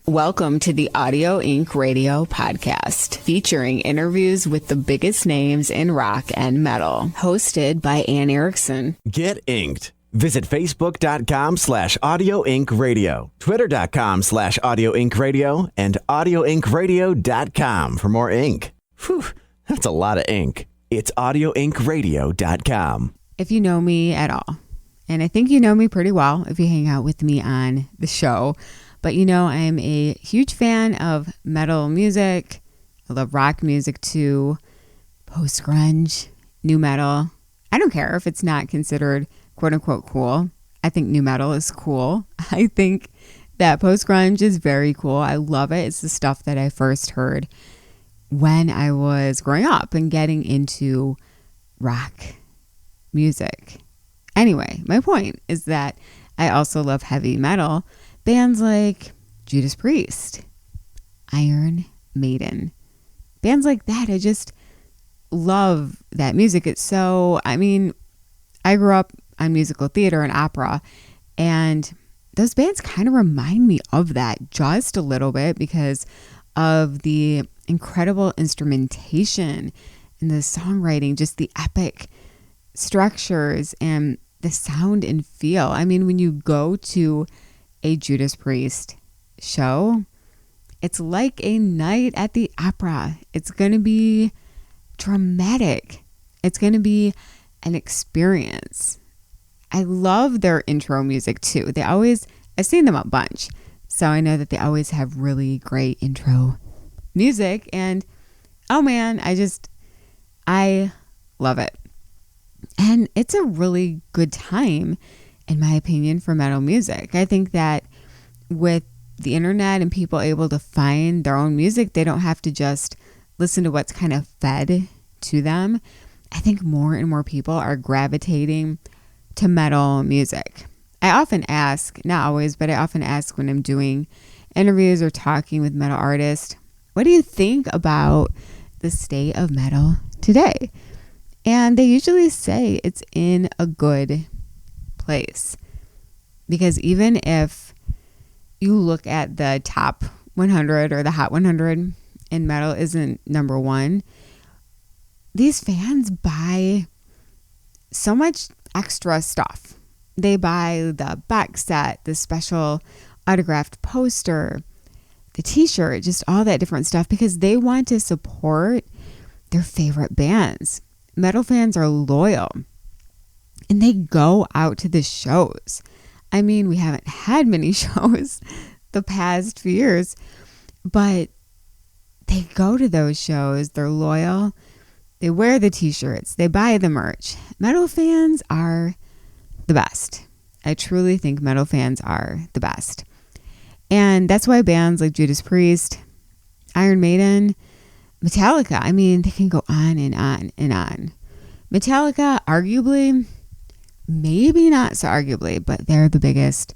Welcome to the Audio Inc. Radio podcast, featuring interviews with the biggest names in rock and metal. Hosted by Anne Erickson. Get inked. Visit Facebook.com/Audio Inc. Radio, Twitter.com/Audio Inc. Radio, and AudioIncRadio.com for more ink. Whew, that's a lot of ink. It's AudioIncRadio.com. If you know me at all, and I think you know me pretty well if you hang out with me on the show, but you know I'm a huge fan of metal music. I love rock music too, post-grunge, new metal. I don't care if it's not considered quote-unquote cool. I think new metal is cool. I think that post-grunge is very cool. I love it. It's the stuff that I first heard when I was growing up and getting into rock music. Anyway, my point is that I also love heavy metal. Bands like Judas Priest, Iron Maiden, bands like that. I just love that music. It's so, I grew up on musical theater and opera, and those bands kind of remind me of that just a little bit because of the incredible instrumentation and the songwriting, just the epic structures and the sound and feel. When you go to a Judas Priest show, it's like a night at the opera. It's going to be dramatic. It's going to be an experience. I love their intro music too. I've seen them a bunch, so I know that they always have really great intro music, and oh man, I love it. And it's a really good time, in my opinion, for metal music. I think that with the internet and people able to find their own music, they don't have to just listen to what's kind of fed to them. I think more and more people are gravitating to metal music. I often ask, not always, but I often ask when I'm doing interviews or talking with metal artists, what do you think about the state of metal today? And they usually say it's in a good place. Because even if you look at the top 100 or the hot 100 and metal isn't number one, these fans buy so much extra stuff. They buy the box set, the special autographed poster, the t-shirt, just all that different stuff because they want to support their favorite bands. Metal fans are loyal and they go out to the shows. We haven't had many shows the past few years, but they go to those shows. They're loyal. They wear the t-shirts. They buy the merch. Metal fans are the best. I truly think metal fans are the best. And that's why bands like Judas Priest, Iron Maiden, Metallica, they can go on and on and on. Metallica, arguably, maybe not so arguably, but they're the biggest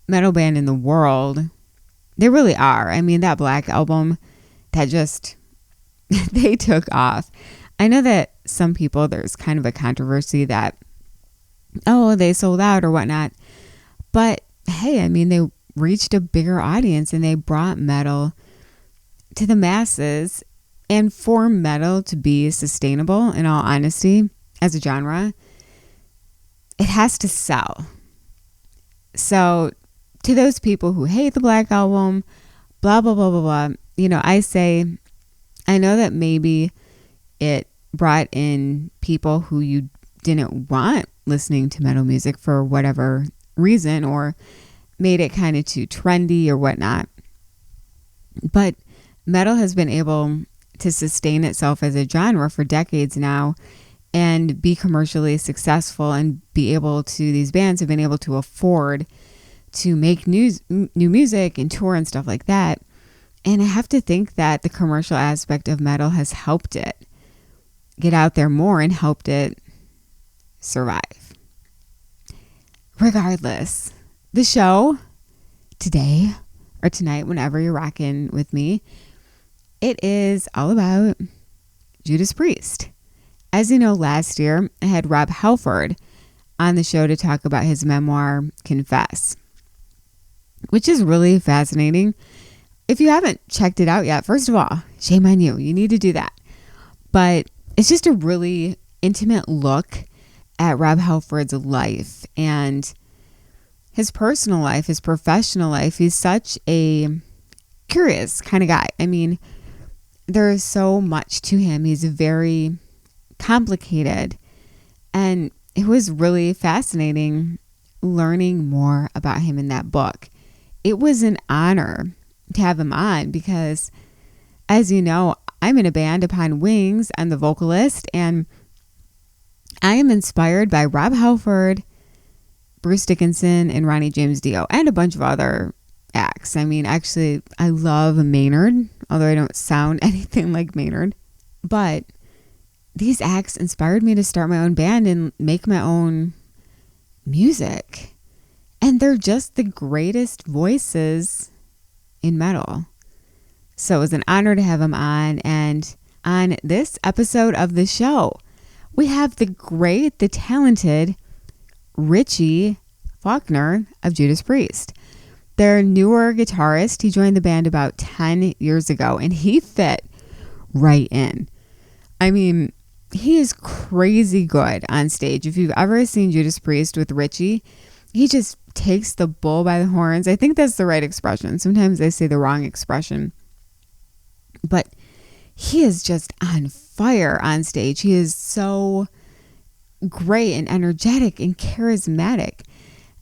metal band in the world. They really are. That Black album, that just, they took off. I know that some people, there's kind of a controversy that, they sold out or whatnot. But hey, they reached a bigger audience and they brought metal to the masses. And for metal to be sustainable, in all honesty, as a genre, it has to sell. So to those people who hate the Black Album, blah, blah, blah, blah, blah, I say, I know that maybe it brought in people who you didn't want listening to metal music for whatever reason, or made it kind of too trendy or whatnot. But metal has been able to sustain itself as a genre for decades now and be commercially successful and be able to, these bands have been able to afford to make new music and tour and stuff like that. And I have to think that the commercial aspect of metal has helped it get out there more and helped it survive. Regardless, the show today or tonight, whenever you're rocking with me, it is all about Judas Priest. As you know, last year I had Rob Halford on the show to talk about his memoir, Confess, which is really fascinating if you haven't checked it out yet, first of all, shame on you. You need to do that. But it's just a really intimate look at Rob Halford's life and his personal life, his professional life. He's such a curious kind of guy. I mean, there is so much to him. He's very complicated. And it was really fascinating learning more about him in that book. It was an honor to have him on because, as you know, I'm in a band Upon Wings. I'm the vocalist, and I am inspired by Rob Halford, Bruce Dickinson, and Ronnie James Dio, and a bunch of other acts. I mean, actually, I love Maynard, although I don't sound anything like Maynard. But these acts inspired me to start my own band and make my own music. And they're just the greatest voices in metal. So it was an honor to have him on. And on this episode of the show, we have the great, the talented Richie Faulkner of Judas Priest. Their newer guitarist. He joined the band about 10 years ago, and he fit right in. I mean, he is crazy good on stage. If you've ever seen Judas Priest with Richie, he just takes the bull by the horns. I think that's the right expression. Sometimes I say the wrong expression. But he is just on fire on stage. He is so great and energetic and charismatic.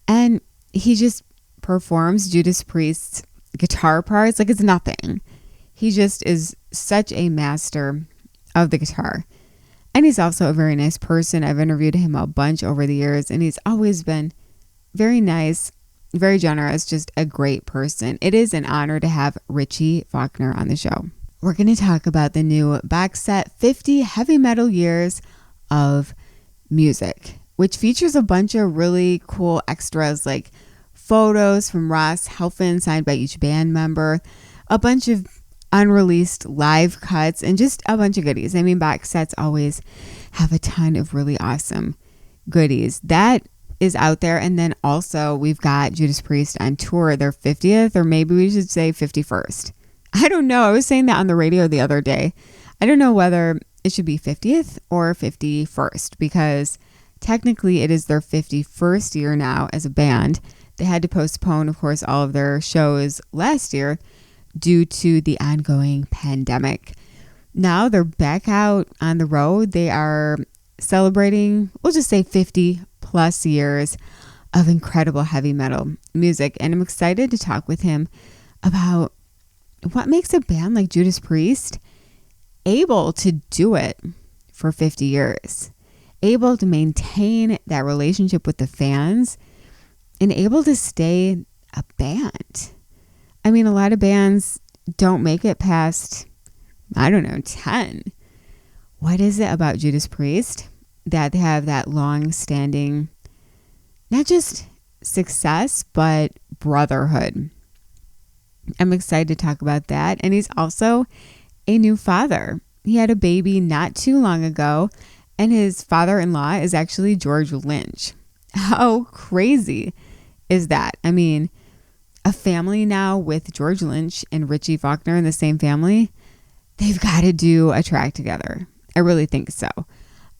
And he just performs Judas Priest's guitar parts like it's nothing. He just is such a master of the guitar. And he's also a very nice person. I've interviewed him a bunch over the years, and he's always been very nice, very generous, just a great person. It is an honor to have Richie Faulkner on the show. We're going to talk about the new box set, 50 Heavy Metal Years of Music, which features a bunch of really cool extras like photos from Ross Helfand signed by each band member, a bunch of unreleased live cuts, and just a bunch of goodies. I mean, box sets always have a ton of really awesome goodies. That is out there. And then also we've got Judas Priest on tour, their 50th, or maybe we should say 51st. I don't know. I was saying that on the radio the other day. I don't know whether it should be 50th or 51st because technically it is their 51st year now as a band. They had to postpone, of course, all of their shows last year due to the ongoing pandemic. Now they're back out on the road. They are celebrating, we'll just say 50 plus years of incredible heavy metal music. And I'm excited to talk with him about what makes a band like Judas Priest able to do it for 50 years, able to maintain that relationship with the fans, and able to stay a band. I mean, a lot of bands don't make it past, 10. What is it about Judas Priest that they have that long-standing, not just success, but brotherhood? I'm excited to talk about that. And he's also a new father. He had a baby not too long ago, and his father-in-law is actually George Lynch. How crazy is that? I mean, a family now with George Lynch and Richie Faulkner in the same family, they've got to do a track together. I really think so.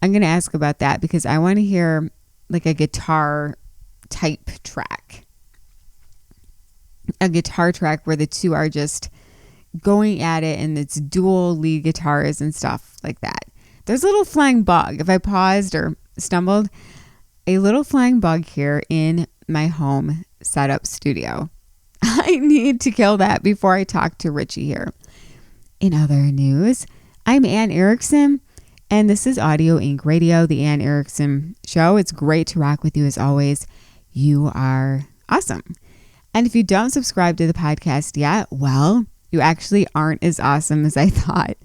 I'm going to ask about that because I want to hear like a guitar type track. A guitar track where the two are just going at it and it's dual lead guitars and stuff like that. There's a little flying bug. If I paused or stumbled, a little flying bug here in my home setup studio. I need to kill that before I talk to Richie here. In other news, I'm Anne Erickson, and this is Audio Inc. Radio, the Anne Erickson Show. It's great to rock with you as always. You are awesome. And if you don't subscribe to the podcast yet, well, you actually aren't as awesome as I thought.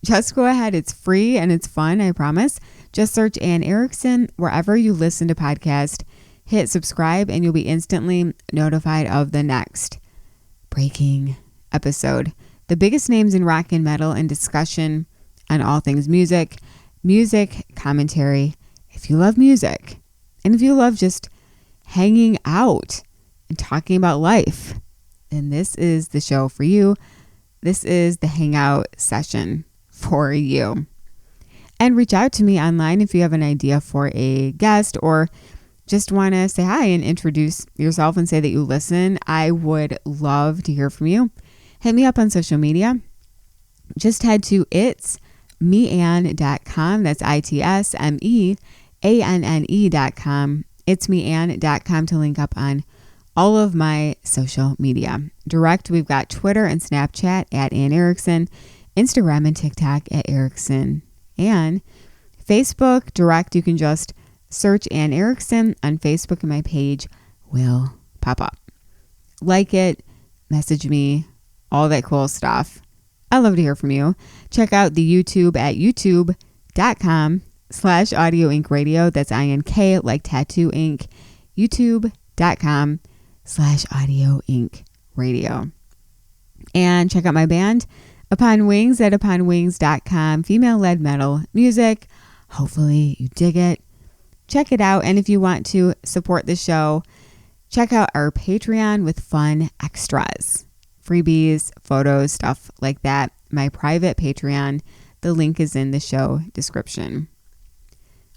Just go ahead. It's free and it's fun, I promise. Just search Anne Erickson wherever you listen to podcasts. Hit subscribe and you'll be instantly notified of the next breaking episode. The biggest names in rock and metal and discussion on all things music, music commentary. If you love music and if you love just hanging out and talking about life, then this is the show for you. This is the hangout session for you. And reach out to me online if you have an idea for a guest or just want to say hi and introduce yourself and say that you listen. I would love to hear from you. Hit me up on social media. Just head to itsmeanne.com. That's itsmeanne.com. Itsmeanne.com to link up on all of my social media. Direct, we've got Twitter and Snapchat at Anne Erickson, Instagram and TikTok at Erickson, and Facebook direct. You can just search Anne Erickson on Facebook and my page will pop up. Like it, message me, all that cool stuff. I love to hear from you. Check out the YouTube at youtube.com/Audio Inc. Radio. That's INK, like Tattoo Inc. youtube.com/Audio Inc. Radio. And check out my band, Upon Wings, at uponwings.com. Female-led metal music. Hopefully you dig it. Check it out. And if you want to support the show, check out our Patreon with fun extras. Freebies, photos, stuff like that. My private Patreon. The link is in the show description.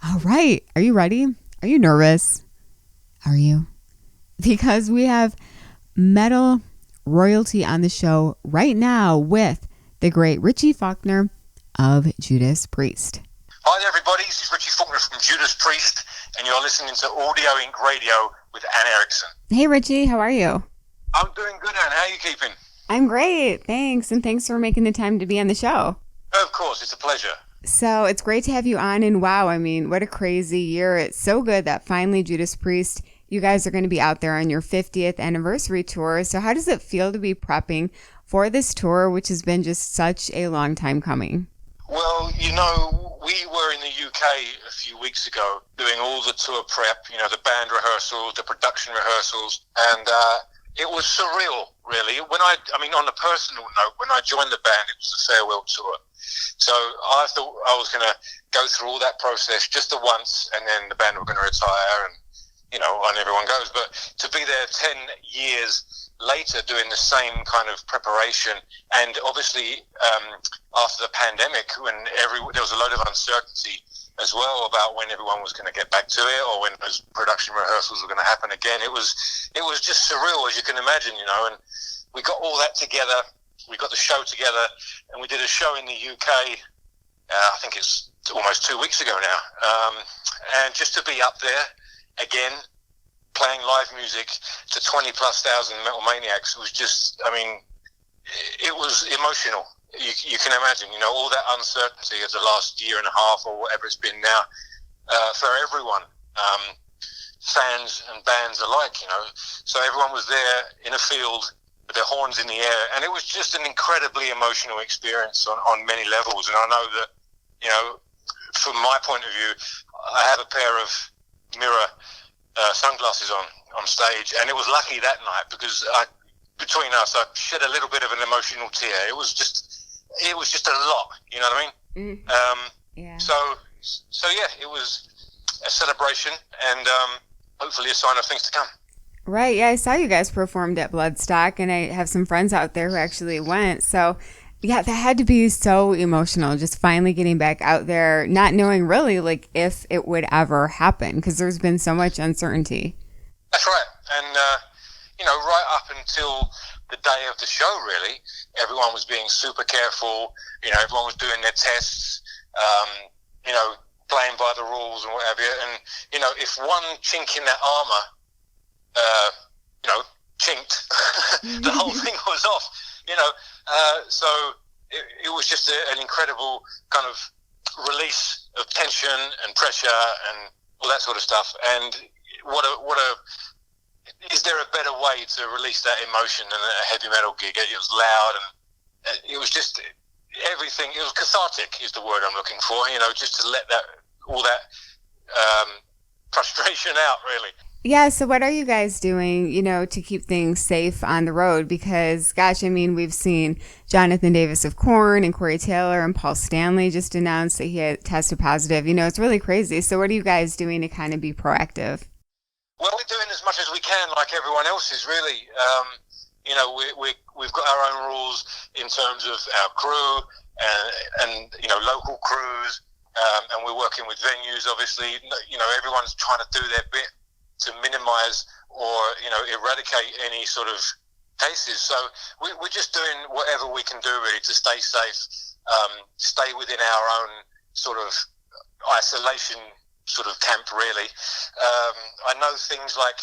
All right. Are you ready? Are you nervous? Are you? Because we have metal royalty on the show right now with the great Richie Faulkner of Judas Priest. Hi there, everybody. This is Richie Faulkner from Judas Priest, and you're listening to Audio Inc. Radio with Anne Erickson. Hey, Richie. How are you? I'm doing good, Anne. How are you keeping? I'm great. Thanks. And thanks for making the time to be on the show. Of course. It's a pleasure. So it's great to have you on. And wow, I mean, what a crazy year. It's so good that finally Judas Priest, you guys are going to be out there on your 50th anniversary tour. So how does it feel to be prepping for this tour, which has been just such a long time coming? Well, you know, we were in the UK a few weeks ago doing all the tour prep, you know, the band rehearsals, the production rehearsals, and it was surreal, really. I mean, on a personal note, when I joined the band, it was a farewell tour. So I thought I was going to go through all that process just the once, and then the band were going to retire, and, you know, on everyone goes. But to be there 10 years later doing the same kind of preparation, and obviously after the pandemic, when there was a load of uncertainty as well about when everyone was going to get back to it, or when those production rehearsals were going to happen again. It was just surreal, as you can imagine, you know. And we got all that together. We got the show together, and we did a show in the UK. I think it's almost 2 weeks ago now. And just to be up there again, playing live music to 20,000+ metal maniacs was just, I mean, it was emotional. You can imagine, you know, all that uncertainty of the last year and a half or whatever it's been now for everyone, fans and bands alike, you know. So everyone was there in a field with their horns in the air, and it was just an incredibly emotional experience on many levels. And I know that, you know, from my point of view, I have a pair of mirror sunglasses on stage, and it was lucky that night because between us, I shed a little bit of an emotional tear. It was just a lot, you know what I mean? Yeah. So yeah, it was a celebration, and hopefully a sign of things to come. Right. Yeah, I saw you guys performed at Bloodstock, and I have some friends out there who actually went. So yeah, that had to be so emotional, just finally getting back out there, not knowing really like if it would ever happen, because there's been so much uncertainty. That's right. And, you know, right up until the day of the show, really, everyone was being super careful. You know, everyone was doing their tests, you know, playing by the rules and whatever. And, you know, if one chink in that armor, you know, chinked, the whole thing was off, you know. So it was just an incredible kind of release of tension and pressure and all that sort of stuff. And is there a better way to release that emotion than a heavy metal gig? It was loud, and it was just everything. It was cathartic is the word I'm looking for, you know, just to let all that frustration out, really. Yeah, so what are you guys doing, you know, to keep things safe on the road? Because, gosh, I mean, we've seen Jonathan Davis of Korn and Corey Taylor and Paul Stanley just announced that he had tested positive. You know, it's really crazy. So what are you guys doing to kind of be proactive? Well, we're doing as much as we can, like everyone else is, really. we've got our own rules in terms of our crew and local crews, and we're working with venues. Obviously, everyone's trying to do their bit to minimise or eradicate any sort of cases. So we're just doing whatever we can do really to stay safe, stay within our own sort of isolation sort of camp really. I know things like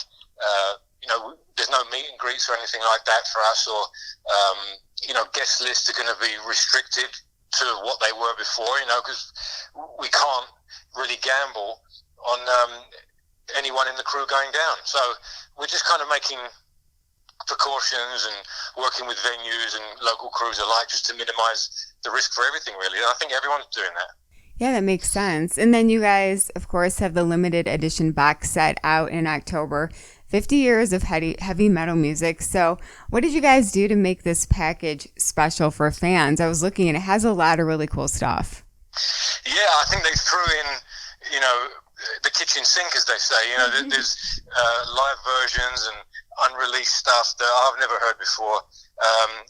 there's no meet and greets or anything like that for us, or guest lists are going to be restricted to what they were before, because we can't really gamble on anyone in the crew going down. So we're just kind of making precautions and working with venues and local crews alike just to minimize the risk for everything really. And I think everyone's doing that. Yeah, that makes sense. And then you guys, of course, have the limited edition box set out in October. 50 years of heavy metal music. So what did you guys do to make this package special for fans? I was looking and it has a lot of really cool stuff. Yeah, I think they threw in, the kitchen sink, as they say. There's live versions and unreleased stuff that I've never heard before.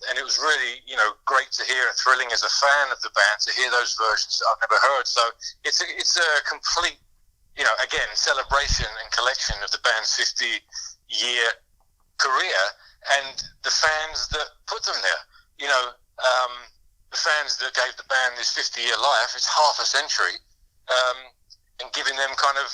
And it was really, great to hear and thrilling as a fan of the band to hear those versions that I've never heard. So it's a complete, again, celebration and collection of the band's 50-year career and the fans that put them there. The fans that gave the band this 50-year life, it's half a century, and giving them kind of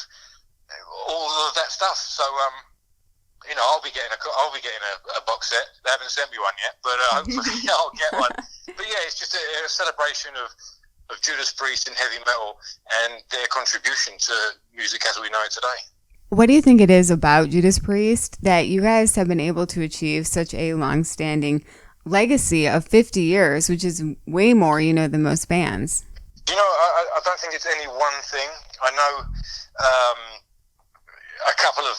all of that stuff. So, I'll be getting a box set. They haven't sent me one yet, but hopefully I'll get one. But yeah, it's just a celebration of Judas Priest and heavy metal and their contribution to music as we know it today. What do you think it is about Judas Priest that you guys have been able to achieve such a long-standing legacy of 50 years, which is way more, than most bands? I don't think it's any one thing. I know a couple of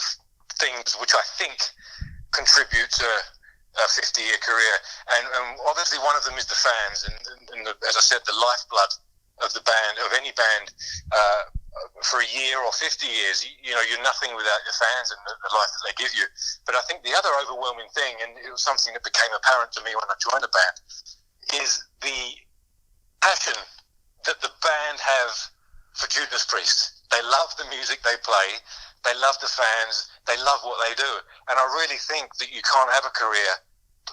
things which I think contribute to a 50-year career, and obviously one of them is the fans, and as I said, the lifeblood of the band, of any band, for a year or 50 years, you're nothing without your fans and the life that they give you. But I think the other overwhelming thing, and it was something that became apparent to me when I joined the band, is the passion that the band have for Judas Priest. They love the music they play, they love the fans, they love what they do. And I really think that you can't have a career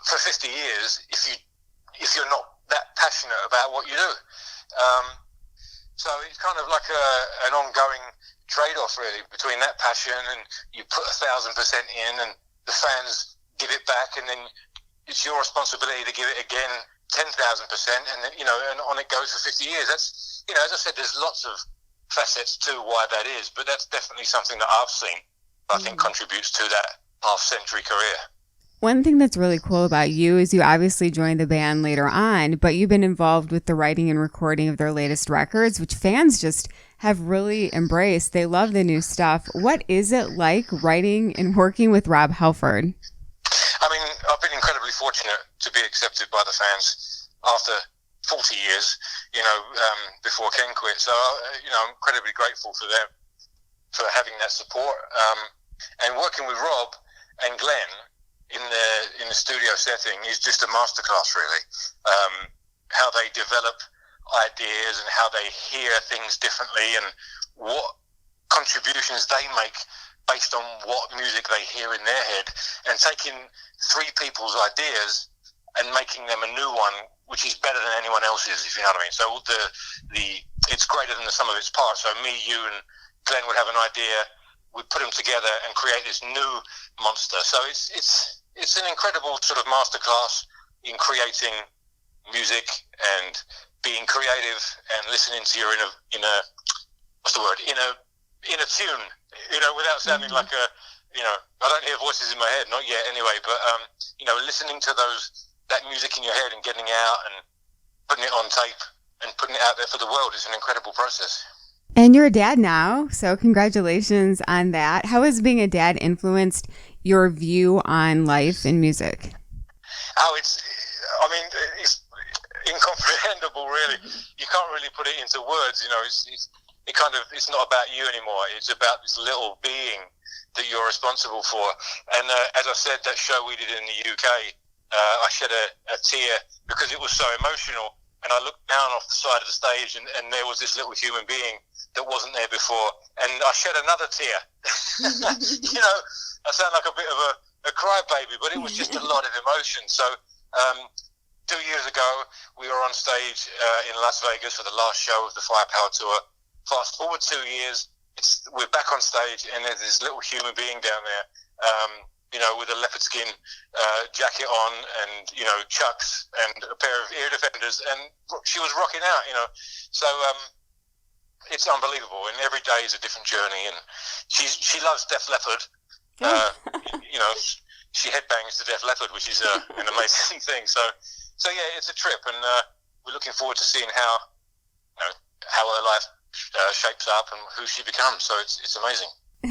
for 50 years if you're not that passionate about what you do. So it's kind of like an ongoing trade-off, really, between that passion and you put 1,000% in and the fans give it back, and then it's your responsibility to give it again 10,000%, and then, and on it goes for 50 years. That's, as I said, there's lots of facets to why that is, but that's definitely something that I've seen, I think, contributes to that half-century career. One thing that's really cool about you is you obviously joined the band later on, but you've been involved with the writing and recording of their latest records, which fans just have really embraced. They love the new stuff. What is it like writing and working with Rob Halford? I mean, I've been incredibly fortunate to be accepted by the fans after 40 years, before Ken quit. So, I'm incredibly grateful for them, for having that support. And working with Rob and Glenn in the studio setting is just a masterclass, really. How they develop ideas and how they hear things differently and what contributions they make based on what music they hear in their head, and taking three people's ideas and making them a new one, which is better than anyone else's, if you know what I mean. So it's greater than the sum of its parts. So me, you, and Glenn would have an idea, we'd put them together and create this new monster. So it's an incredible sort of masterclass in creating music and being creative and listening to your inner tune, without sounding like I don't hear voices in my head, not yet anyway, but listening to that music in your head and getting out and putting it on tape and putting it out there for the world is an incredible process. And you're a dad now, so congratulations on that. How has being a dad influenced your view on life and music? It's incomprehensible, really. You can't really put it into words. It's not about you anymore. It's about this little being that you're responsible for. And as I said, that show we did in the UK I shed a tear because it was so emotional. And I looked down off the side of the stage, and there was this little human being that wasn't there before. And I shed another tear. I sound like a bit of a crybaby, but it was just a lot of emotion. So 2 years ago, we were on stage in Las Vegas for the last show of the Firepower Tour. Fast forward 2 years, we're back on stage, and there's this little human being down there, with a leopard skin jacket on, and chucks and a pair of ear defenders, and she was rocking out. So it's unbelievable, and every day is a different journey. And she loves Def Leppard. She headbangs to Def Leppard, which is an amazing thing. So yeah, it's a trip, and we're looking forward to seeing how her life shapes up and who she becomes. So it's amazing.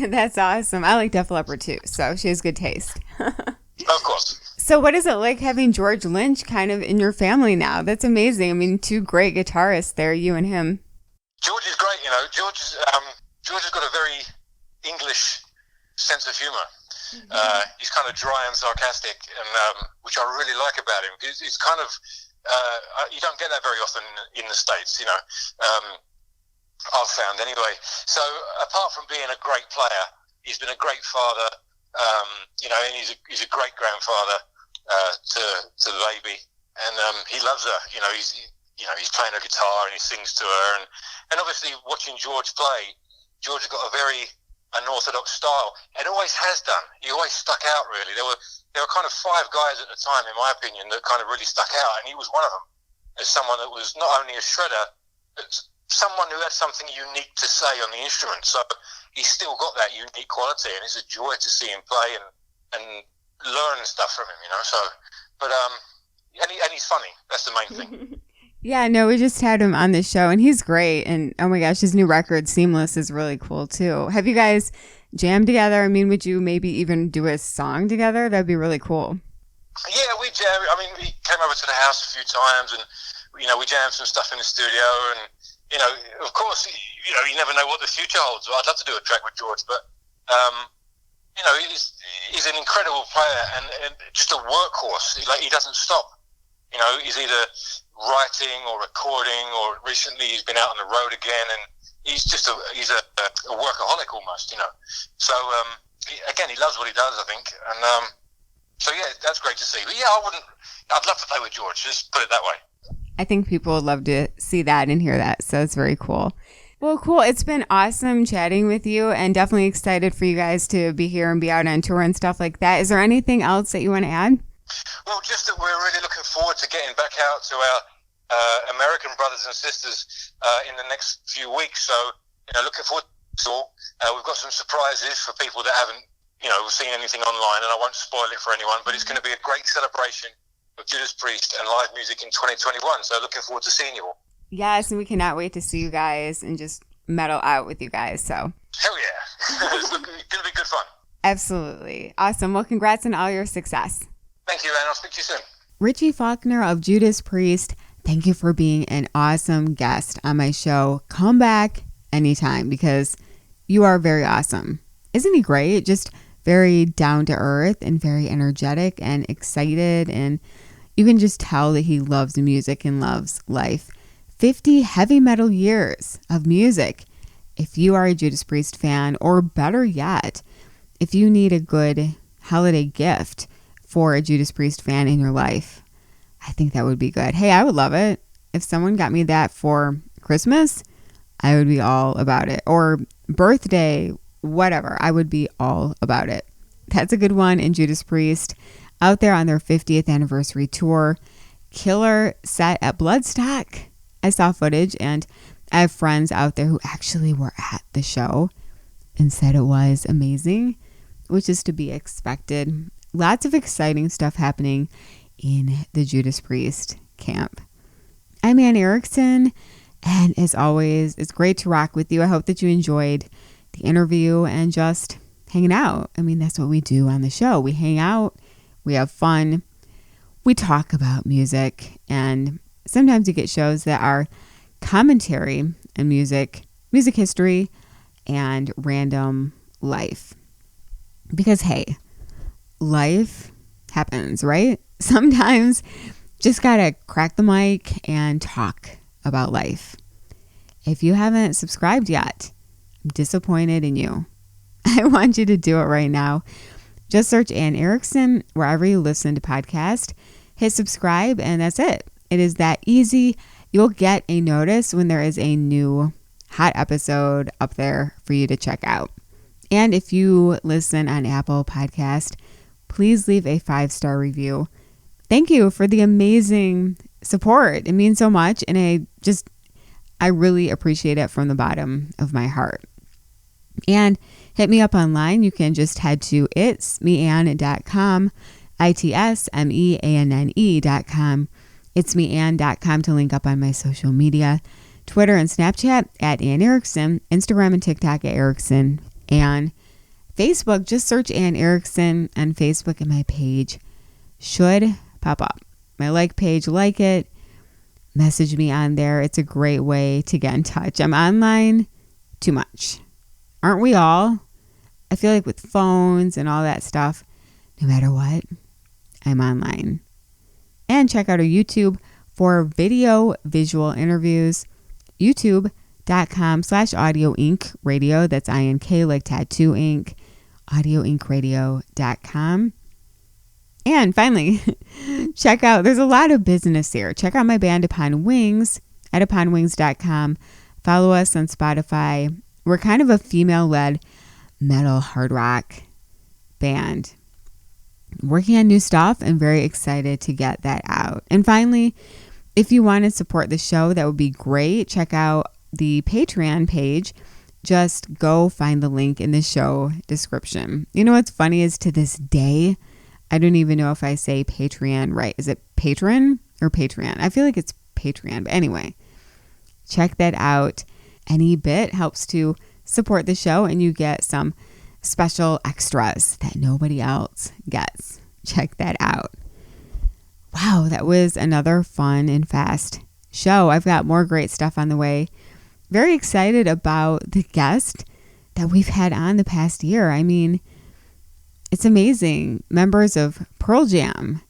That's awesome. I like Def Leppard too, so she has good taste. Of course. So what is it like having George Lynch kind of in your family now? That's amazing. I mean, two great guitarists there, you and him. George is great. George has got a very English sense of humor. He's kind of dry and sarcastic, and which I really like about him. It's kind of you don't get that very often in the States. I've found anyway. So apart from being a great player, he's been a great father, and he's a great grandfather to the baby, and he loves her. He's playing a guitar and he sings to her, and obviously watching George play, George has got a very unorthodox style, and always has done. He always stuck out, really. There were kind of five guys at the time, in my opinion, that kind of really stuck out, and he was one of them, as someone that was not only a shredder, but someone who had something unique to say on the instrument. So he's still got that unique quality, and it's a joy to see him play and learn stuff from him, So, but and he's funny. That's the main thing. Yeah, no, we just had him on the show, and he's great. And oh my gosh, his new record, Seamless, is really cool too. Have you guys jammed together? I mean, would you maybe even do a song together? That'd be really cool. Yeah, we jammed. I mean, he came over to the house a few times, and we jammed some stuff in the studio, and of course, you never know what the future holds. I'd love to do a track with George, but he's an incredible player and just a workhorse. He doesn't stop. He's either writing or recording, or recently he's been out on the road again, and he's a workaholic almost. So again, he loves what he does, I think, and so yeah, that's great to see. But yeah, I'd love to play with George. Just put it that way. I think people would love to see that and hear that. So it's very cool. Well, cool. It's been awesome chatting with you, and definitely excited for you guys to be here and be out on tour and stuff like that. Is there anything else that you want to add? Well, just that we're really looking forward to getting back out to our American brothers and sisters in the next few weeks. So, looking forward to it all. We've got some surprises for people that haven't, seen anything online, and I won't spoil it for anyone, but it's going to be a great celebration of Judas Priest and live music in 2021. So looking forward to seeing you all. Yes, and we cannot wait to see you guys and just metal out with you guys. So hell yeah. It's going to be good fun. Absolutely. Awesome. Well, congrats on all your success. Thank you, and I'll speak to you soon. Richie Faulkner of Judas Priest, thank you for being an awesome guest on my show. Come back anytime, because you are very awesome. Isn't he great? Just very down to earth and very energetic and excited, and you can just tell that he loves music and loves life. 50 heavy metal years of music. If you are a Judas Priest fan, or better yet, if you need a good holiday gift for a Judas Priest fan in your life, I think that would be good. Hey, I would love it. If someone got me that for Christmas, I would be all about it. Or birthday, whatever. I would be all about it. That's a good one in Judas Priest. Out there on their 50th anniversary tour. Killer set at Bloodstock. I saw footage, and I have friends out there who actually were at the show and said it was amazing, which is to be expected. Lots of exciting stuff happening in the Judas Priest camp. I'm Anne Erickson, and as always, it's great to rock with you. I hope that you enjoyed the interview and just hanging out. I mean, that's what we do on the show. We hang out, we have fun, we talk about music, and sometimes you get shows that are commentary and music history, and random life. Because, hey, life happens, right? Sometimes just gotta crack the mic and talk about life. If you haven't subscribed yet, I'm disappointed in you. I want you to do it right now. Just search Anne Erickson wherever you listen to podcasts. Hit subscribe, and that's it. It is that easy. You'll get a notice when there is a new hot episode up there for you to check out. And if you listen on Apple Podcast, please leave a 5-star review. Thank you for the amazing support. It means so much, and I really appreciate it from the bottom of my heart. And hit me up online. You can just head to itsmeanne.com, itsmeanne.com, itsmeanne.com to link up on my social media, Twitter and Snapchat at Anne Erickson, Instagram and TikTok at Erickson, and Facebook. Just search Anne Erickson on Facebook, and my page should pop up. My like page, like it, message me on there. It's a great way to get in touch. I'm online too much. Aren't we all? I feel like with phones and all that stuff, no matter what, I'm online. And check out our YouTube for video visual interviews, youtube.com/Audio Inc. Radio. That's INK like Tattoo Inc. audioinkradio.com. And finally, check out, there's a lot of business here. Check out my band Upon Wings at uponwings.com. Follow us on Spotify. We're kind of a female-led metal hard rock band. Working on new stuff and very excited to get that out. And finally, if you want to support the show, that would be great. Check out the Patreon page. Just go find the link in the show description. You know what's funny is to this day, I don't even know if I say Patreon right. Is it patron or Patreon? I feel like it's Patreon. But anyway, check that out. Any bit helps to support the show, and you get some special extras that nobody else gets. Check that out. Wow, that was another fun and fast show. I've got more great stuff on the way. Very excited about the guest that we've had on the past year. I mean, it's amazing. Members of Pearl Jam,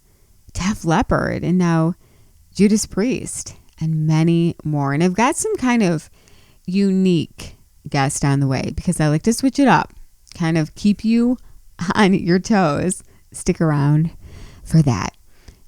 Def Leppard, and now Judas Priest, and many more. And I've got some kind of unique guest on the way because I like to switch it up, kind of keep you on your toes. Stick around for that.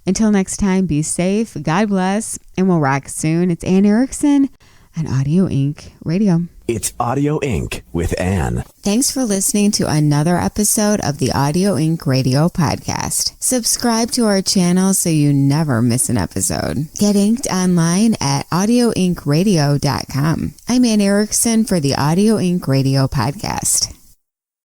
Until next time, be safe, God bless, and we'll rock soon. It's Anne Erickson on Audio Inc. Radio. It's Audio Inc. with Anne. Thanks for listening to another episode of the Audio Inc. Radio podcast. Subscribe to our channel so you never miss an episode. Get inked online at audioinkradio.com. I'm Anne Erickson for the Audio Inc. Radio podcast.